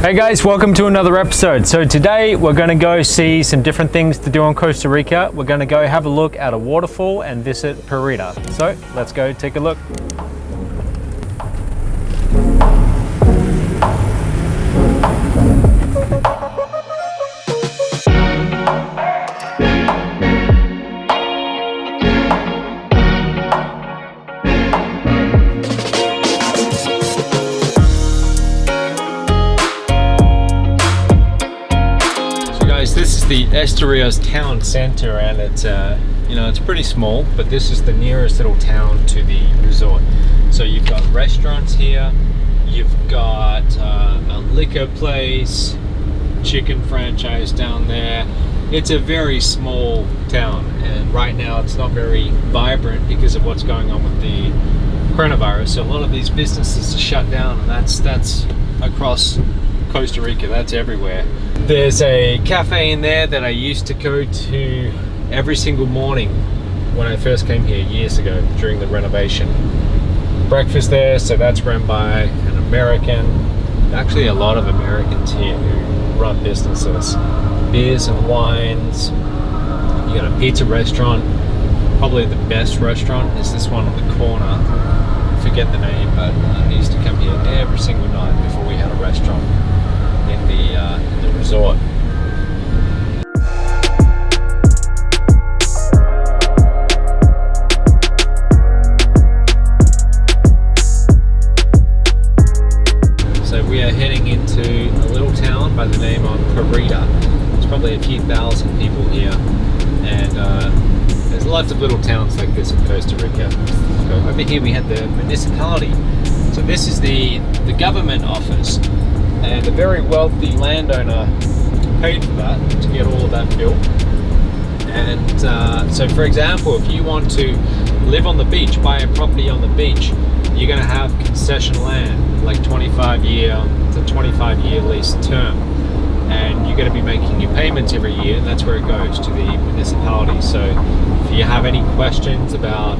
Hey guys, welcome to another episode. So today we're going to go see some different things to do in Costa Rica. We're going to go have a look at a waterfall and visit Parrita. So let's go take a look. This is the Esturias town center, and it's it's pretty small, but this is the nearest little town to the resort. So you've got restaurants here, you've got a liquor place, chicken franchise down there. It's a very small town, and right now it's not very vibrant because of what's going on with the coronavirus. So a lot of these businesses are shut down, and that's across Costa Rica, that's everywhere. There's a cafe in there that I used to go to every single morning when I first came here years ago during the renovation. Breakfast there, so that's run by an American, actually a lot of Americans here who run businesses. Beers and wines. You got a pizza restaurant. Probably the best restaurant is this one on the corner. I forget the name, but I used to come here every single night before we had a restaurant in the resort. So we are heading into a little town by the name of Parrita. There's probably a few thousand people here, and there's lots of little towns like this in Costa Rica. So over here we have the municipality. So this is the government office. And a very wealthy landowner paid for that to get all of that built. And so for example, if you want to live on the beach, buy a property on the beach, you're going to have concession land, like 25-year lease term. And you're going to be making your payments every year, and that's where it goes, to the municipality. So if you have any questions about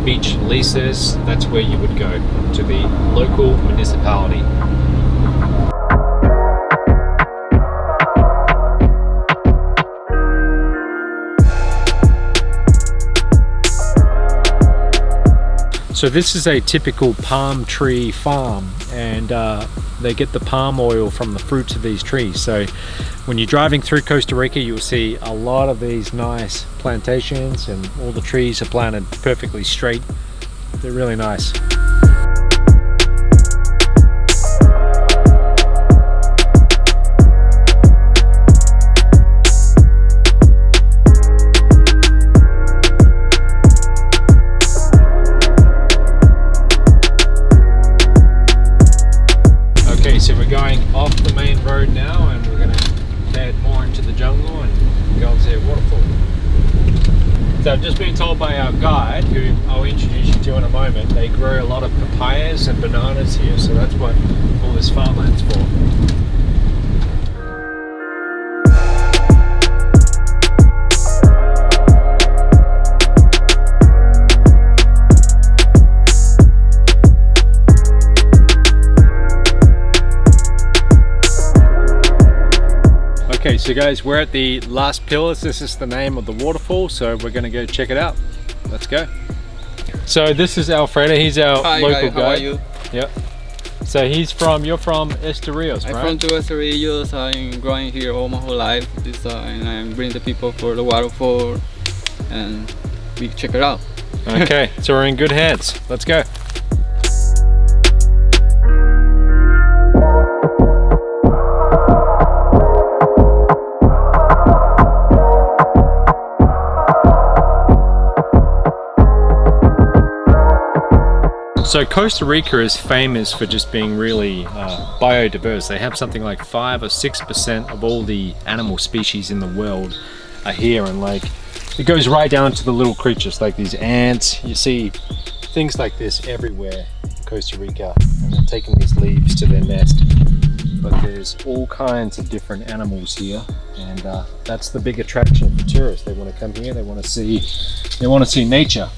beach leases, that's where you would go, to the local municipality. So this is a typical palm tree farm, and they get the palm oil from the fruits of these trees. So when you're driving through Costa Rica, you'll see a lot of these nice plantations, and all the trees are planted perfectly straight. They're really nice. So we're going off the main road now, and we're going to head more into the jungle and go and see a waterfall. So I've just been told by our guide, who I'll introduce you to in a moment, they grow a lot of papayas and bananas here, so that's what all this farmland's for. Okay, so guys, we're at the Las Pilas. This is the name of the waterfall, so we're going to go check it out. Let's go. So this is Alfredo. He's our local guide. How are you? Yep. So you're from Esturias, right? I'm from Esturias. I'm growing here all my whole life. And I'm bringing the people for the waterfall, and we check it out. Okay, so we're in good hands. Let's go. So Costa Rica is famous for just being really biodiverse. They have something like 5 or 6% of all the animal species in the world are here, and like it goes right down to the little creatures like these ants. You see things like this everywhere in Costa Rica, and they're taking these leaves to their nest. But there's all kinds of different animals here, and that's the big attraction for tourists. They want to come here. They want to see nature.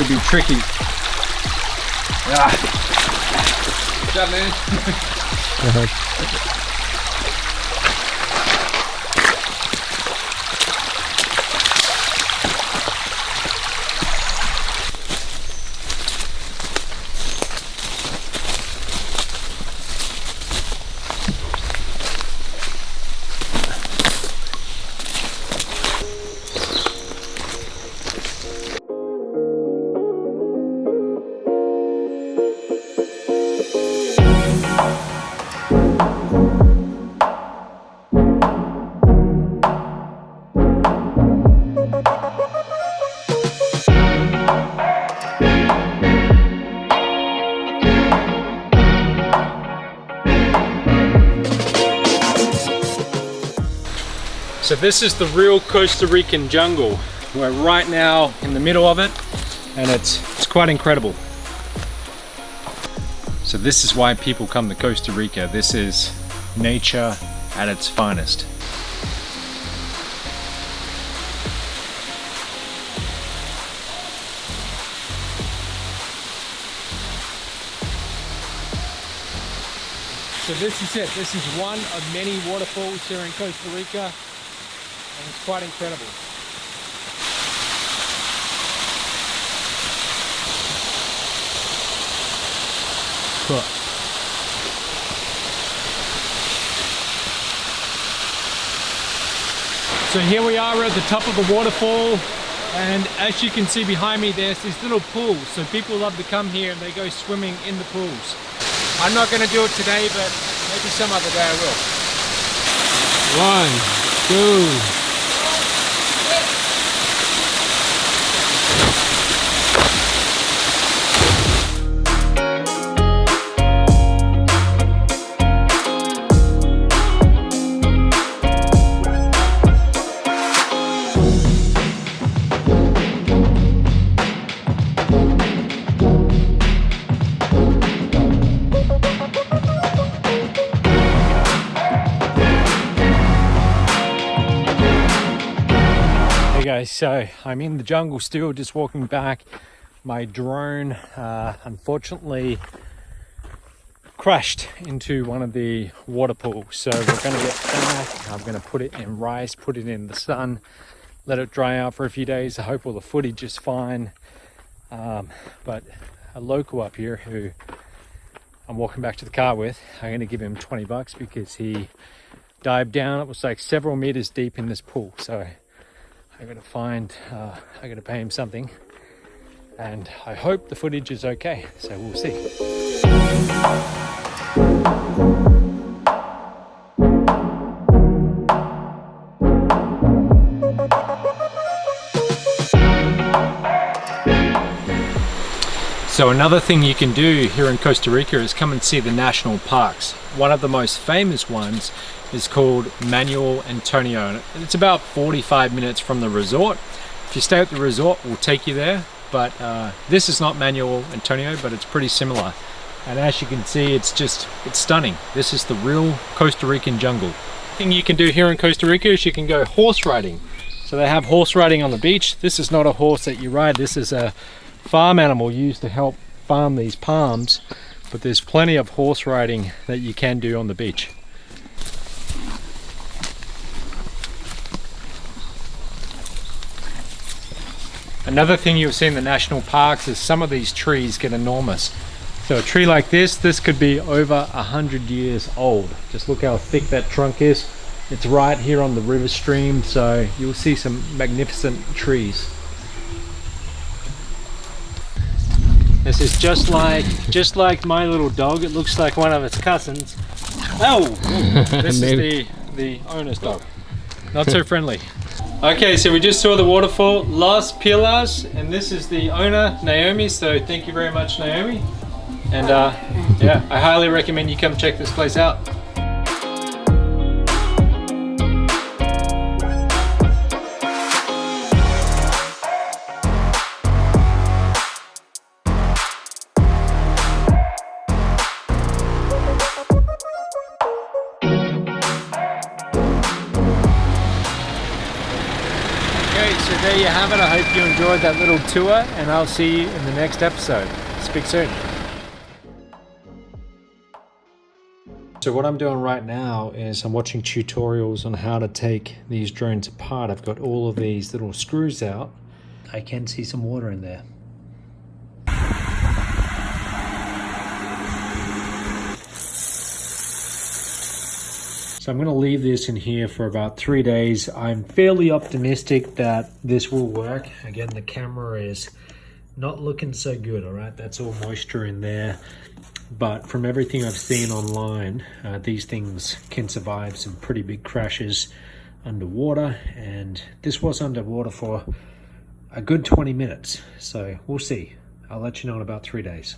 to be tricky. Ah. Good job, man. So this is the real Costa Rican jungle. We're right now in the middle of it, and it's quite incredible. So this is why people come to Costa Rica. This is nature at its finest. So this is it. This is one of many waterfalls here in Costa Rica, and it's quite incredible. Cool. So here we are at the top of the waterfall, and as you can see behind me, there's these little pools. So people love to come here and they go swimming in the pools. I'm not going to do it today, but maybe some other day I will. 1, 2. Guys, so I'm in the jungle still, just walking back. My drone unfortunately crashed into one of the water pools, so we're going to get back. I'm going to put it in rice, put it in the sun, let it dry out for a few days. I hope all the footage is fine, but a local up here who I'm walking back to the car with, I'm going to give him $20 because he dived down. It was like several meters deep in this pool, so I'm going to pay him something, and I hope the footage is okay, so we'll see. So another thing you can do here in Costa Rica is come and see the national parks. One of the most famous ones is called Manuel Antonio. It's about 45 minutes from the resort. If you stay at the resort, we'll take you there. But this is not Manuel Antonio, but it's pretty similar. And as you can see, it's stunning. This is the real Costa Rican jungle. The thing you can do here in Costa Rica is you can go horse riding. So they have horse riding on the beach. This is not a horse that you ride. This is a farm animal used to help farm these palms. But there's plenty of horse riding that you can do on the beach. Another thing you'll see in the national parks is some of these trees get enormous. So a tree like this could be over 100 years old. Just look how thick that trunk is. It's right here on the river stream, so you'll see some magnificent trees. This is just like my little dog. It looks like one of its cousins. Oh, this is the owner's dog. Not so friendly. Okay, so we just saw the waterfall, Las Pilas, and this is the owner, Naomi, so thank you very much, Naomi. And yeah, I highly recommend you come check this place out. so there you have it. I hope you enjoyed that little tour, and I'll see you in the next episode. Speak soon. So what I'm doing right now is I'm watching tutorials on how to take these drones apart. I've got all of these little screws out. I can see some water in there. So I'm going to leave this in here for about 3 days. I'm fairly optimistic that this will work. Again, the camera is not looking so good, all right? That's all moisture in there. But from everything I've seen online, these things can survive some pretty big crashes underwater. And this was underwater for a good 20 minutes. So we'll see. I'll let you know in about 3 days.